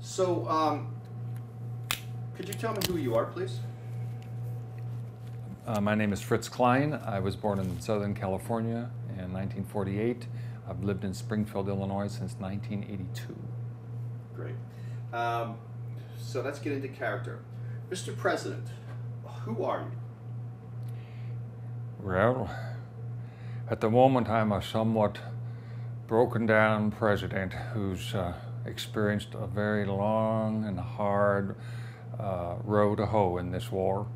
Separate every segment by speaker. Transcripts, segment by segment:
Speaker 1: So, could you tell me who you are, please?
Speaker 2: My name is Fritz Klein. I was born in Southern California in 1948. I've lived in Springfield, Illinois since 1982.
Speaker 1: Great. Um, so let's get into character. Mr. President, who are you?
Speaker 2: Well, at the moment I'm a somewhat broken down president who's experienced a very long and hard row to hoe in this war,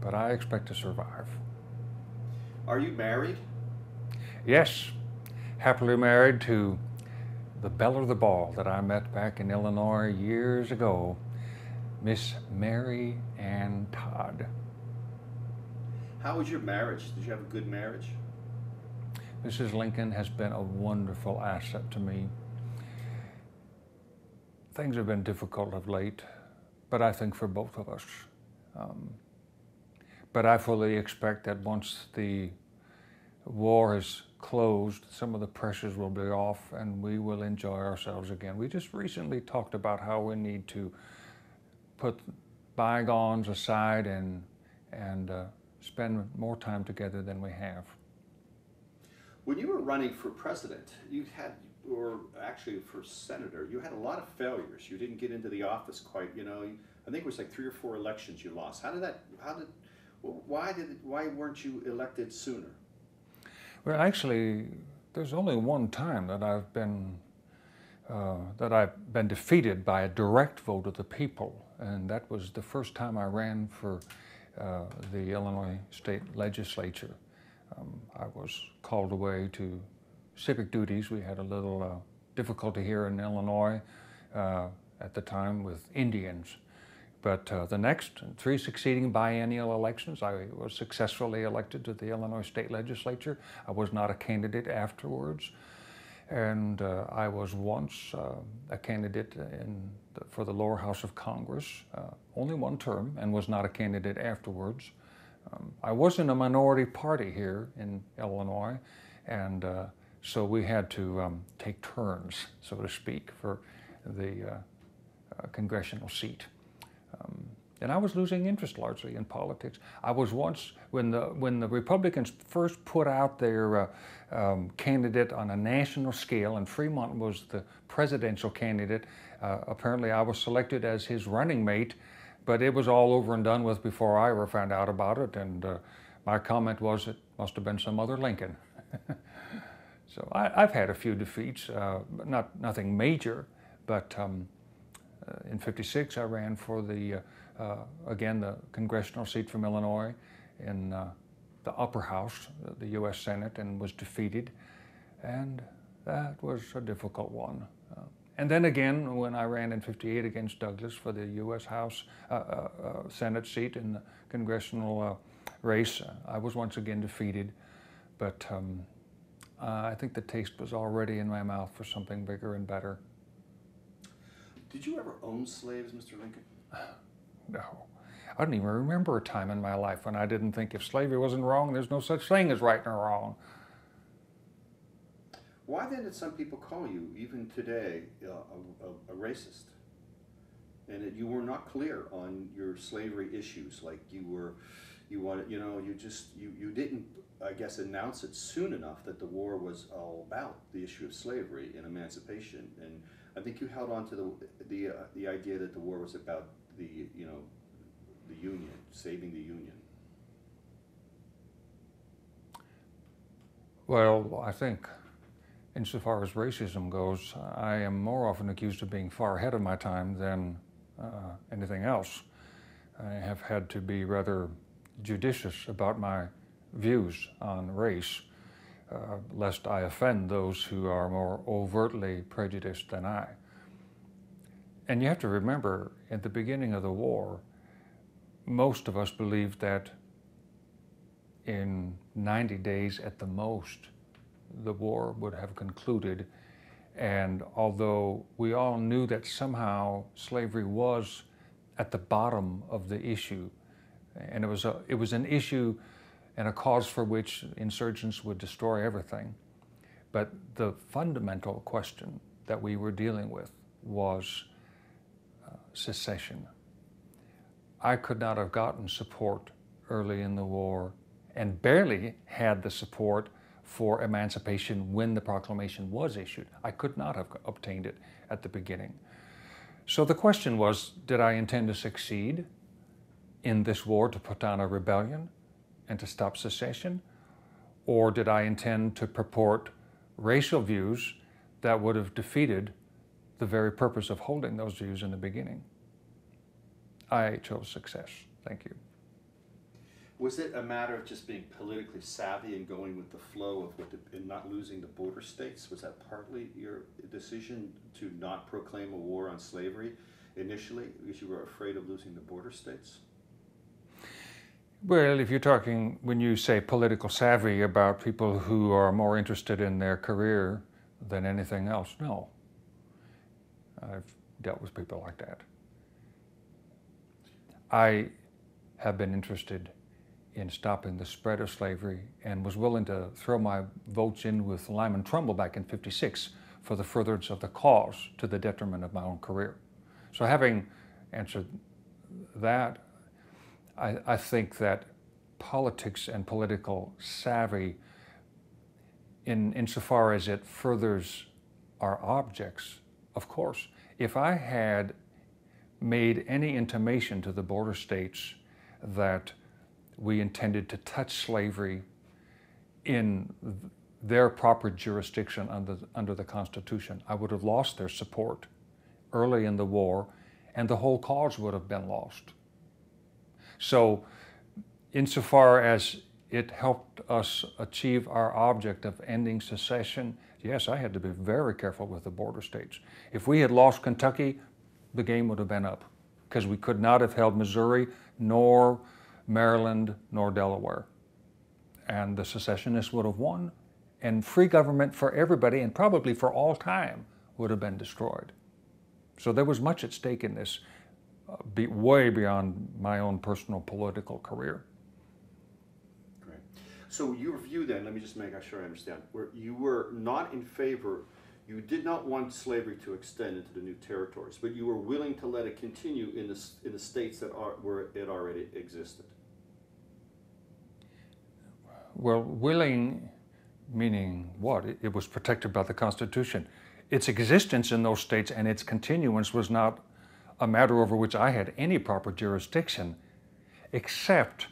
Speaker 2: but I expect to survive.
Speaker 1: Are you married?
Speaker 2: Yes, happily married to the belle of the ball that I met back in Illinois years ago, Miss Mary Ann Todd.
Speaker 1: How was your marriage? Did you have a good marriage?
Speaker 2: Mrs. Lincoln has been a wonderful asset to me. Things have been difficult of late, but I think for both of us. But I fully expect that once the war is closed, some of the pressures will be off and we will enjoy ourselves again. We just recently talked about how we need to put bygones aside and spend more time together than we have.
Speaker 1: When you were running for president, or actually for senator, you had a lot of failures. You didn't get into the office quite, I think it was like 3 or 4 elections you lost. Why weren't you elected sooner?
Speaker 2: Well, actually, there's only one time that I've been defeated by a direct vote of the people, and that was the first time I ran for the Illinois State Legislature. I was called away to civic duties. We had a little difficulty here in Illinois at the time with Indians. But the next 3 succeeding biennial elections, I was successfully elected to the Illinois State Legislature. I was not a candidate afterwards. And I was once a candidate for the lower house of Congress, only 1 term, and was not a candidate afterwards. I was in a minority party here in Illinois, and so we had to take turns, so to speak, for the congressional seat. And I was losing interest largely in politics. I was once, when the Republicans first put out their candidate on a national scale, and Fremont was the presidential candidate, apparently I was selected as his running mate, but it was all over and done with before I ever found out about it, and my comment was it must have been some other Lincoln. So I've had a few defeats, nothing major, but in '56 I ran for again, the congressional seat from Illinois in the upper house, the U.S. Senate, and was defeated, and that was a difficult one. And then again, when I ran in '58 against Douglas for the U.S. House Senate seat in the congressional race, I was once again defeated, but I think the taste was already in my mouth for something bigger and better.
Speaker 1: Did you ever own slaves, Mr. Lincoln?
Speaker 2: No. I don't even remember a time in my life when I didn't think if slavery wasn't wrong, there's no such thing as right or wrong.
Speaker 1: Why then did some people call you, even today, a racist? And that you were not clear on your slavery issues, like you didn't, I guess, announce it soon enough that the war was all about the issue of slavery and emancipation. And I think you held on to the idea that the war was about the Union, saving the Union.
Speaker 2: Well, I think insofar as racism goes, I am more often accused of being far ahead of my time than anything else. I have had to be rather judicious about my views on race, lest I offend those who are more overtly prejudiced than I. And you have to remember, at the beginning of the war, most of us believed that in 90 days at the most, the war would have concluded. And although we all knew that somehow slavery was at the bottom of the issue, and it was an issue and a cause for which insurgents would destroy everything, but the fundamental question that we were dealing with was secession. I could not have gotten support early in the war and barely had the support for emancipation when the proclamation was issued. I could not have obtained it at the beginning. So the question was, did I intend to succeed in this war to put down a rebellion and to stop secession? Or did I intend to purport racial views that would have defeated the very purpose of holding those views in the beginning? I chose success. Thank you.
Speaker 1: Was it a matter of just being politically savvy and going with the flow of and not losing the border states? Was that partly your decision to not proclaim a war on slavery initially because you were afraid of losing the border states?
Speaker 2: Well, if you're talking, when you say political savvy about people who are more interested in their career than anything else, no. I've dealt with people like that. I have been interested in stopping the spread of slavery and was willing to throw my votes in with Lyman Trumbull back in '56 for the furtherance of the cause to the detriment of my own career. So having answered that, I think that politics and political savvy, insofar as it furthers our objects, of course. If I had made any intimation to the border states that we intended to touch slavery in their proper jurisdiction under the Constitution, I would have lost their support early in the war, and the whole cause would have been lost. So, insofar as it helped us achieve our object of ending secession, yes, I had to be very careful with the border states. If we had lost Kentucky, the game would have been up, because we could not have held Missouri, nor Maryland, nor Delaware. And the secessionists would have won, and free government for everybody, and probably for all time, would have been destroyed. So there was much at stake in this, way beyond my own personal political career.
Speaker 1: Great. So your view then, let me just make sure I understand, where you were not in favor, you did not want slavery to extend into the new territories, but you were willing to let it continue in the states where it already existed.
Speaker 2: Well, willing meaning what? It was protected by the Constitution. Its existence in those states and its continuance was not a matter over which I had any proper jurisdiction, except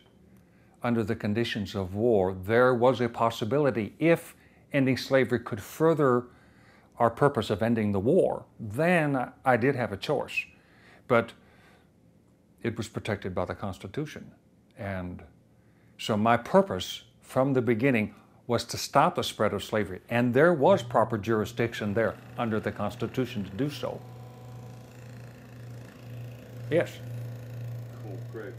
Speaker 2: under the conditions of war. There was a possibility, if ending slavery could further our purpose of ending the war, then I did have a choice. But it was protected by the Constitution. And so my purpose from the beginning was to stop the spread of slavery. And there was proper jurisdiction there under the Constitution to do so. Yes.
Speaker 1: Cool, great.